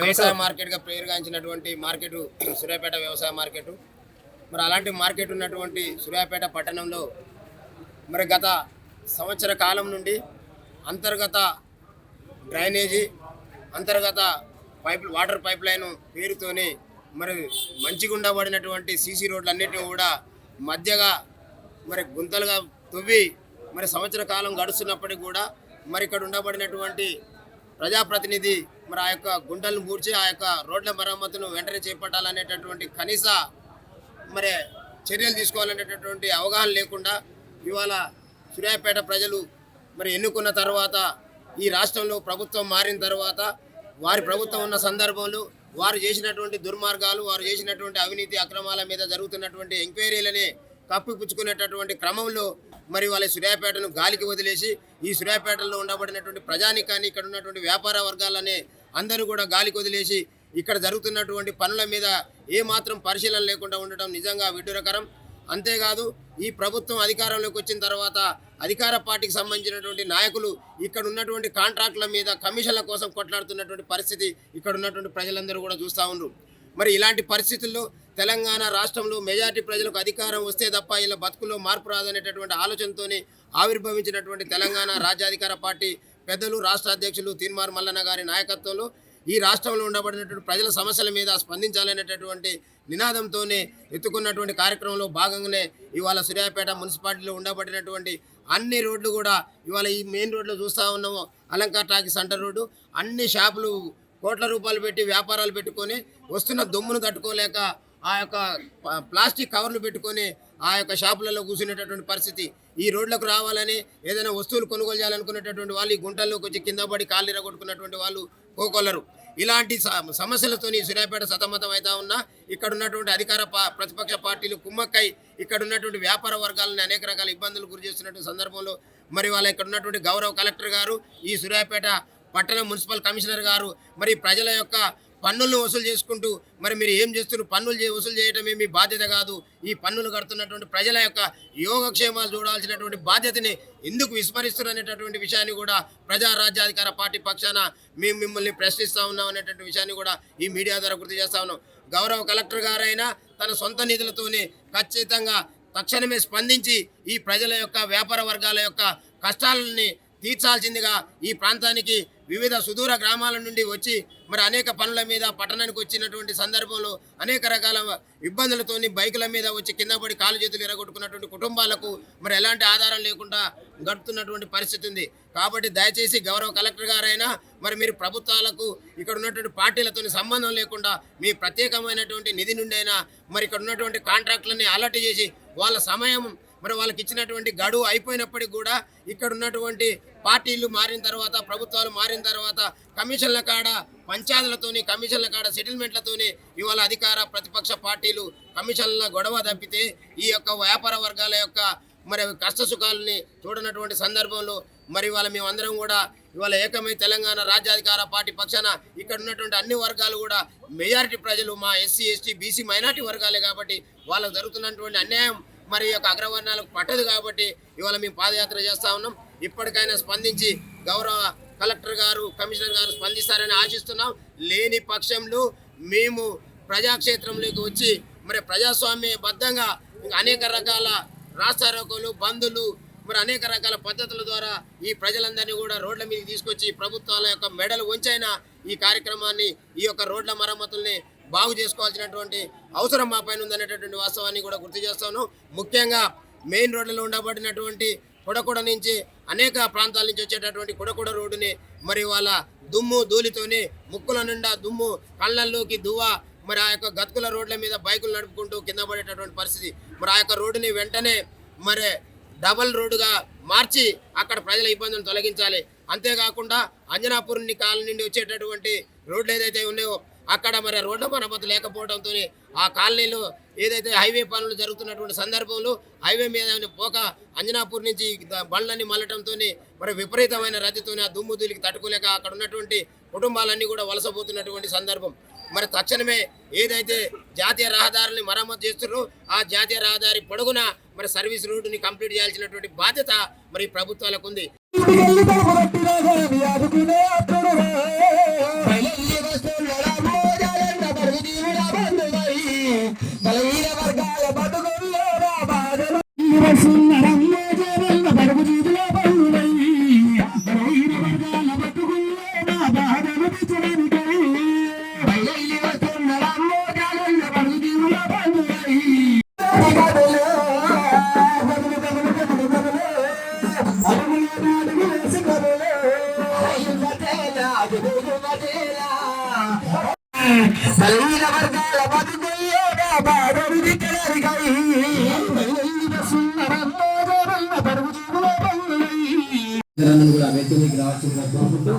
వ్యవసాయ మార్కెట్గా పేరుగాంచినటువంటి మార్కెట్ సూర్యాపేట వ్యవసాయ మార్కెట్. మరి అలాంటి మార్కెట్ ఉన్నటువంటి సూర్యాపేట పట్టణంలో మరి గత సంవత్సర కాలం నుండి అంతర్గత డ్రైనేజీ, అంతర్గత వాటర్ పైప్ లైన్ పేరుతోనే మరి మంచిగా ఉండబడినటువంటి సీసీ రోడ్లన్నిటిని కూడా మధ్యగా మరి గుంతలుగా తవ్వి మరి సంవత్సర కాలం గడుస్తున్నప్పటికీ కూడా మరి ఇక్కడ ఉండబడినటువంటి ప్రజాప్రతినిధి మరి ఆ యొక్క గుంటలను పూడ్చి ఆ యొక్క రోడ్ల మరమ్మతును వెంటనే చేపట్టాలనేటటువంటి కనీస మరి చర్యలు తీసుకోవాలనేటటువంటి అవగాహన లేకుండా ఇవాళ సూర్యాపేట ప్రజలు మరి ఎన్నుకున్న తర్వాత ఈ రాష్ట్రంలో ప్రభుత్వం మారిన తర్వాత వారి ప్రభుత్వం ఉన్న సందర్భంలో వారు చేసినటువంటి దుర్మార్గాలు, వారు చేసినటువంటి అవినీతి అక్రమాల మీద జరుగుతున్నటువంటి ఎంక్వైరీలని కప్పిపుచ్చుకునేటటువంటి క్రమంలో మరి వాళ్ళ సూర్యాపేటను గాలికి వదిలేసి ఈ సూర్యాపేటలో ఉండబడినటువంటి ప్రజానికాన్ని, ఇక్కడ ఉన్నటువంటి వ్యాపార వర్గాలనే అందరూ కూడా గాలికి వదిలేసి ఇక్కడ జరుగుతున్నటువంటి పనుల మీద ఏమాత్రం పరిశీలన లేకుండా ఉండటం నిజంగా విడ్డూరకరం. అంతేకాదు ఈ ప్రభుత్వం అధికారంలోకి వచ్చిన తర్వాత అధికార పార్టీకి సంబంధించినటువంటి నాయకులు ఇక్కడ ఉన్నటువంటి కాంట్రాక్టుల మీద కమిషన్ల కోసం కొట్లాడుతున్నటువంటి పరిస్థితి ఇక్కడ ఉన్నటువంటి ప్రజలందరూ కూడా చూస్తూ ఉన్నారు. మరి ఇలాంటి పరిస్థితుల్లో తెలంగాణ రాష్ట్రంలో మెజారిటీ ప్రజలకు అధికారం వస్తే తప్ప ఇలా బతుకుల్లో మార్పు రాదనేటటువంటి ఆలోచనతోనే ఆవిర్భవించినటువంటి తెలంగాణ రాజ్యాధికార పార్టీ పెద్దలు, రాష్ట్ర అధ్యక్షులు తీన్మార్ మల్లన్న గారి నాయకత్వంలో ఈ రాష్ట్రంలో ఉండబడినటువంటి ప్రజల సమస్యల మీద స్పందించాలనేటటువంటి నినాదంతోనే ఎత్తుకున్నటువంటి కార్యక్రమంలో భాగంగానే ఇవాళ సూర్యాపేట మున్సిపాలిటీలో ఉండబడినటువంటి అన్ని రోడ్లు కూడా ఇవాళ ఈ మెయిన్ రోడ్లో చూస్తూ ఉన్నాము. అలంకార్ టాకీస్ సెంటర్ రోడ్డు, అన్ని షాపులు కోట్ల రూపాయలు పెట్టి వ్యాపారాలు పెట్టుకొని వస్తున్న దొమ్మును తట్టుకోలేక ఆ యొక్క ప్లాస్టిక్ కవర్లు పెట్టుకొని ఆ యొక్క షాపులలో కూర్చునేటటువంటి పరిస్థితి. ఈ రోడ్లకు రావాలని ఏదైనా వస్తువులు కొనుగోలు చేయాలనుకునేటటువంటి వాళ్ళు ఈ గుంటల్లోకి వచ్చి కింద పడి కాళ్ళు ఇరగొట్టుకున్నటువంటి వాళ్ళు కోకొల్లరు. ఇలాంటి సమస్యలతో సూర్యాపేట సతమతం అవుతా ఉన్నా ఇక్కడ ఉన్నటువంటి అధికార ప్రతిపక్ష పార్టీలు కుమ్మక్కై ఇక్కడ ఉన్నటువంటి వ్యాపార వర్గాలను అనేక రకాల ఇబ్బందులు గురి చేస్తున్నటువంటి సందర్భంలో మరి వాళ్ళ ఇక్కడ ఉన్నటువంటి గౌరవ కలెక్టర్ గారు, ఈ సూర్యాపేట పట్టణ మున్సిపల్ కమిషనర్ గారు మరి ప్రజల యొక్క పన్నులను వసూలు చేసుకుంటూ మరి మీరు ఏం చేస్తున్నారు, పన్నులు వసూలు చేయడమే మీ బాధ్యత కాదు, ఈ పన్నులు కడుతున్నటువంటి ప్రజల యొక్క యోగక్షేమాలు చూడాల్సినటువంటి బాధ్యతని ఎందుకు విస్మరిస్తున్నారు అనేటటువంటి విషయాన్ని కూడా ప్రజా రాజ్యాధికార పార్టీ పక్షాన మేము మిమ్మల్ని ప్రశ్నిస్తూ ఉన్నాం అనేటువంటి విషయాన్ని కూడా ఈ మీడియా ద్వారా గుర్తు చేస్తూ ఉన్నాం. గౌరవ కలెక్టర్ గారైనా తన సొంత నిధులతోనే ఖచ్చితంగా తక్షణమే స్పందించి ఈ ప్రజల యొక్క వ్యాపార వర్గాల యొక్క కష్టాలని తీర్చాల్సిందిగా ఈ ప్రాంతానికి వివిధ సుదూర గ్రామాల నుండి వచ్చి మరి అనేక పనుల మీద పట్టణానికి వచ్చినటువంటి సందర్భంలో అనేక రకాల ఇబ్బందులతోని బైకుల మీద వచ్చి కింద పడి కాలు చేతులు ఎరగొట్టుకున్నటువంటి కుటుంబాలకు మరి ఎలాంటి ఆధారం లేకుండా గడుపుతున్నటువంటి పరిస్థితి ఉంది. కాబట్టి దయచేసి గౌరవ కలెక్టర్ గారైనా మరి మీరు ప్రభుత్వాలకు ఇక్కడ ఉన్నటువంటి పార్టీలతో సంబంధం లేకుండా మీ ప్రత్యేకమైనటువంటి నిధి నుండి అయినా మరి ఇక్కడ ఉన్నటువంటి కాంట్రాక్టులని అలర్ట్ చేసి వాళ్ళ సమయం మరి వాళ్ళకి ఇచ్చినటువంటి గడువు అయిపోయినప్పటికీ కూడా ఇక్కడ ఉన్నటువంటి పార్టీలు మారిన తర్వాత, ప్రభుత్వాలు మారిన తర్వాత కమిషన్ల కాడ పంచాయతీలతోని, కమిషన్ల కాడ సెటిల్మెంట్లతోని ఇవాళ అధికార ప్రతిపక్ష పార్టీలు కమిషన్ల గొడవ తప్పితే ఈ యొక్క వ్యాపార వర్గాల యొక్క మరి కష్ట సుఖాలని చూడనటువంటి సందర్భంలో మరి ఇవాళ మేమందరం కూడా ఇవాళ ఏకమై తెలంగాణ రాజ్యాధికార పార్టీ పక్షాన ఇక్కడ ఉన్నటువంటి అన్ని వర్గాలు కూడా మెజారిటీ ప్రజలు మా ఎస్సీ, ఎస్టీ, బీసీ మైనార్టీ వర్గాలే కాబట్టి వాళ్ళకు జరుగుతున్నటువంటి అన్యాయం మరి యొక్క అగ్రవర్ణాలకు పట్టదు కాబట్టి ఇవాళ మేము పాదయాత్ర చేస్తూ ఉన్నాం. ఇప్పటికైనా స్పందించి గౌరవ కలెక్టర్ గారు, కమిషనర్ గారు స్పందిస్తారని ఆశిస్తున్నాం. లేని పక్షంలో మేము ప్రజాక్షేత్రంలోకి వచ్చి మరి ప్రజాస్వామ్యబద్ధంగా అనేక రకాల రాస్తారోకోలు, బంధులు మరి అనేక రకాల పద్ధతుల ద్వారా ఈ ప్రజలందరినీ కూడా రోడ్ల మీద తీసుకొచ్చి ప్రభుత్వాల యొక్క మెడలు వంచైనా ఈ కార్యక్రమాన్ని, ఈ యొక్క రోడ్ల మరమ్మతుల్ని బాగు చేసుకోవాల్సినటువంటి అవసరం మా పైన ఉందనేటటువంటి వాస్తవాన్ని కూడా గుర్తు చేస్తాను. ముఖ్యంగా మెయిన్ రోడ్లలో ఉండబడినటువంటి కొడకొడ నుంచి అనేక ప్రాంతాల నుంచి వచ్చేటటువంటి కొడకొడ రోడ్డుని మరి వాళ్ళ దుమ్ము ధూళితోని ముక్కుల నిండా దుమ్ము, కళ్ళల్లోకి దువ్వ మరి ఆ యొక్క గతుకుల రోడ్ల మీద బైకులు నడుపుకుంటూ కింద పడేటటువంటి పరిస్థితి. మరి ఆ యొక్క రోడ్డుని వెంటనే మరి డబల్ రోడ్డుగా మార్చి అక్కడ ప్రజల ఇబ్బందులను తొలగించాలి. అంతేకాకుండా అంజనాపూర్ కాలనీ నుండి వచ్చేటటువంటి రోడ్లు ఏదైతే ఉన్నాయో అక్కడ మరి రోడ్ల మరమ్మతు లేకపోవడంతో ఆ కాలనీలో ఏదైతే హైవే పనులు జరుగుతున్నటువంటి సందర్భంలో హైవే మీద పోక అంజనాపూర్ నుంచి బండ్లన్నీ మళ్ళటంతో మరి విపరీతమైన రద్దీతో ఆ దుమ్ము ధూళికి తట్టుకోలేక అక్కడ ఉన్నటువంటి కుటుంబాలన్నీ కూడా వలసపోతున్నటువంటి సందర్భం. మరి తక్షణమే ఏదైతే జాతీయ రహదారుల్ని మరమ్మతు చేస్తున్నారో ఆ జాతీయ రహదారి పొడుగున మరి సర్వీస్ రూట్ని కంప్లీట్ చేయాల్సినటువంటి బాధ్యత మరి ప్రభుత్వాలకు ఉంది. Bailar కూడా వ్యక్తికి రావాల్సిందిగా కోరుకుంటూ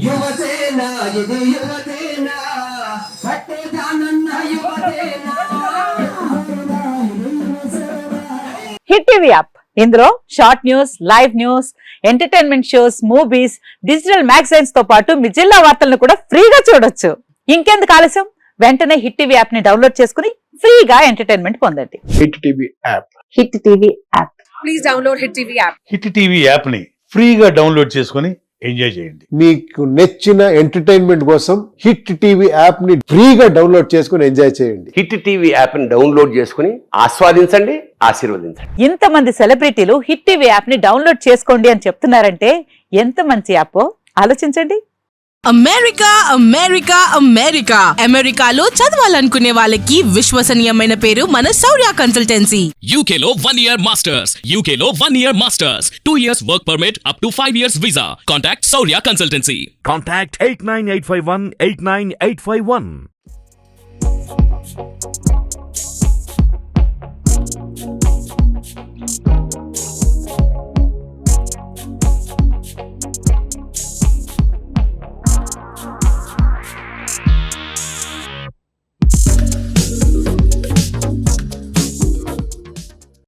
యువసేన ఇది యువసేన పట్టే జానన్న యువసేన. హిట్ టీవీ యాప్ ఇందులో short news, live news, entertainment shows, movies, digital magazines తో పాటు మీ జిల్లా వార్తలను కూడా ఫ్రీగా చూడొచ్చు. ఇంకెందుకు ఆలస్యం, వెంటనే హిట్ టీవీ యాప్ ని డౌన్లోడ్ చేసుకుని ఫ్రీగా ఎంటర్టైన్మెంట్ పొందండి. Hit TV app. Hit TV app. Please download hit TV app. Hit TV app ని ఫ్రీగా డౌన్లోడ్ చేసుకుని ఎంజాయ్ చేయండి. మీకు నచ్చిన ఎంటర్టైన్మెంట్ కోసం హిట్ టీవీ యాప్ ని ఫ్రీగా డౌన్లోడ్ చేసుకుని ఎంజాయ్ చేయండి. హిట్ టీవీ యాప్ ని డౌన్లోడ్ చేసుకుని ఆస్వాదించండి, ఆశీర్వదించండి. ఇంతమంది సెలబ్రిటీలు హిట్ టీవీ యాప్ ని డౌన్లోడ్ చేసుకోండి అని చెప్తున్నారంటే ఎంత మంచి యాప్ ఆలోచించండి. అమెరికా అమెరికా అమెరికా అమెరికాలో చదవాలనుకునే వాళ్ళకి విశ్వసనీయమైన పేరు మన శౌర్య కన్సల్టెన్సీ. UK లో 1 year masters. UK లో 1 year masters. 2 years work permit up to 5 years visa. Contact Saurya Consultancy. Contact 89851 89851.